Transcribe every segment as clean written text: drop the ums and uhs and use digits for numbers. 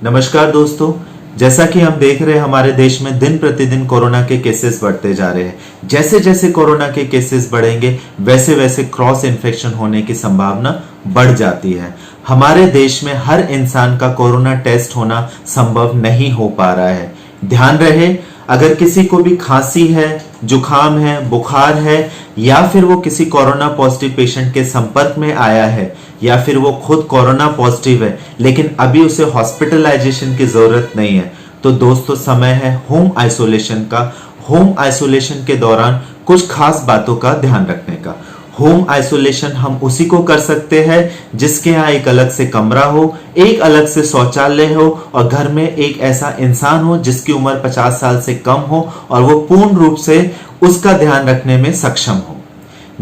नमस्कार दोस्तों, जैसा कि हम देख रहे हैं हमारे देश में दिन प्रतिदिन कोरोना के केसेस बढ़ते जा रहे हैं। जैसे जैसे कोरोना के केसेस बढ़ेंगे वैसे वैसे क्रॉस इन्फेक्शन होने की संभावना बढ़ जाती है। हमारे देश में हर इंसान का कोरोना टेस्ट होना संभव नहीं हो पा रहा है। ध्यान रहे, अगर किसी को भी खांसी है, जुकाम है, बुखार है या फिर वो किसी कोरोना पॉजिटिव पेशेंट के संपर्क में आया है या फिर वो खुद कोरोना पॉजिटिव है लेकिन अभी उसे हॉस्पिटलाइजेशन की जरूरत नहीं है, तो दोस्तों समय है होम आइसोलेशन का। होम आइसोलेशन के दौरान कुछ खास बातों का ध्यान रखने का। होम आइसोलेशन हम उसी को कर सकते हैं जिसके यहाँ एक अलग से कमरा हो, एक अलग से शौचालय हो और घर में एक ऐसा इंसान हो जिसकी उम्र 50 साल से कम हो और वो पूर्ण रूप से उसका ध्यान रखने में सक्षम हो।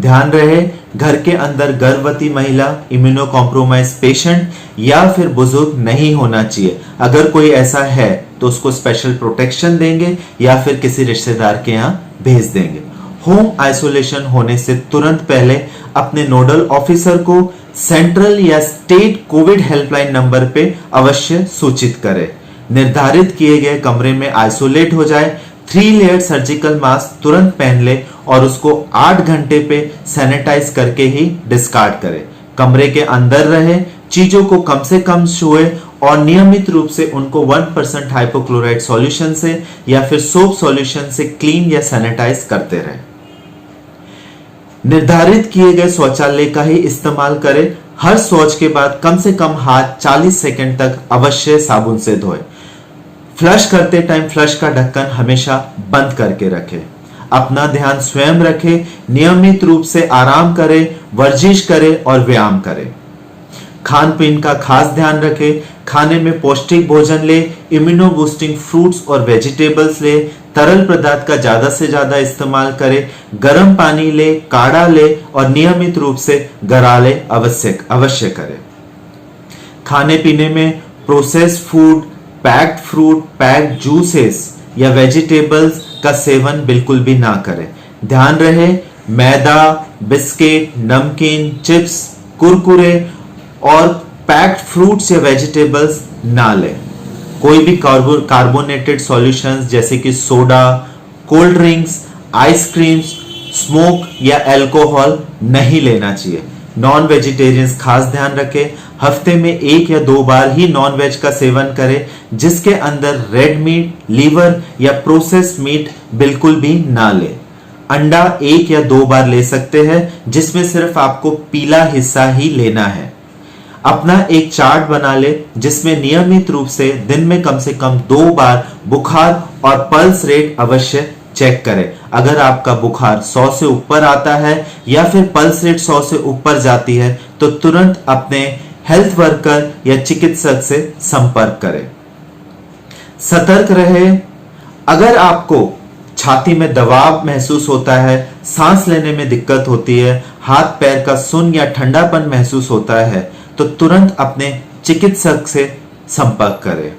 ध्यान रहे, घर के अंदर गर्भवती महिला, इम्यूनो कॉम्प्रोमाइज पेशेंट या फिर बुजुर्ग नहीं होना चाहिए। अगर कोई ऐसा है तो उसको स्पेशल प्रोटेक्शन देंगे या फिर किसी रिश्तेदार के यहाँ भेज देंगे। होम आइसोलेशन होने से तुरंत पहले अपने नोडल ऑफिसर को सेंट्रल या स्टेट कोविड हेल्पलाइन नंबर पे अवश्य सूचित करें। निर्धारित किए गए कमरे में आइसोलेट हो जाए, 3 लेयर सर्जिकल मास्क तुरंत पहन ले और उसको 8 घंटे पे सैनिटाइज करके ही डिस्कार्ड करें। कमरे के अंदर रहे, चीजों को कम से कम छुए और नियमित रूप से उनको 1% हाइपोक्लोराइड सॉल्यूशन से या फिर सोप सॉल्यूशन से क्लीन या सैनिटाइज करते रहे। निर्धारित किए गए शौचालय का ही इस्तेमाल करें। हर शौच के बाद कम से कम हाथ 40 सेकंड तक अवश्य साबुन से धोएं। फ्लश करते टाइम फ्लश का ढक्कन हमेशा बंद करके रखें। अपना ध्यान स्वयं रखें, नियमित रूप से आराम करें, वर्जिश करें और व्यायाम करें। खान पीन का खास ध्यान रखें। खाने में पौष्टिक भोजन ले, इम्यूनो बूस्टिंग फ्रूट्स और वेजिटेबल्स ले, तरल पदार्थ का ज्यादा से ज्यादा इस्तेमाल करें, गर्म पानी ले, काढ़ा ले और नियमित रूप से गरारे अवश्य करें। खाने पीने में processed food, packed fruit, packed juices या वेजिटेबल्स का सेवन बिल्कुल भी ना करें। ध्यान रहे, मैदा, बिस्किट, नमकीन, चिप्स, कुरकुरे और पैक्ड फ्रूट्स या वेजिटेबल्स ना लें। कोई भी कार्बोनेटेड सॉल्यूशंस जैसे कि soda, cold drinks, ice creams, smoke या अल्कोहल नहीं लेना चाहिए। नॉन वेजिटेरियंस खास ध्यान रखें, हफ्ते में 1 या 2 बार ही नॉन वेज का सेवन करें जिसके अंदर रेड मीट, लीवर या प्रोसेस्ड मीट बिल्कुल भी ना लें। अंडा 1 या 2 बार ले सकते हैं जिसमें सिर्फ आपको पीला हिस्सा ही लेना है। अपना एक चार्ट बना ले जिसमें नियमित रूप से दिन में कम से कम 2 बार बुखार और पल्स रेट अवश्य चेक करें। अगर आपका बुखार 100 से ऊपर आता है या फिर पल्स रेट 100 से ऊपर जाती है तो तुरंत अपने हेल्थ वर्कर या चिकित्सक से संपर्क करें। सतर्क रहे, अगर आपको छाती में दबाव महसूस होता है, सांस लेने में दिक्कत होती है, हाथ पैर का सुन्न या ठंडापन महसूस होता है तो तुरंत अपने चिकित्सक से संपर्क करें।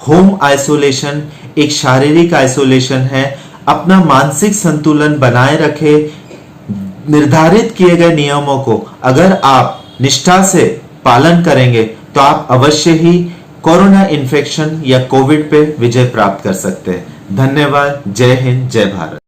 होम आइसोलेशन एक शारीरिक आइसोलेशन है। अपना मानसिक संतुलन बनाए रखें। निर्धारित किए गए नियमों को अगर आप निष्ठा से पालन करेंगे तो आप अवश्य ही कोरोना इन्फेक्शन या कोविड पे विजय प्राप्त कर सकते हैं। धन्यवाद। जय हिंद, जय भारत।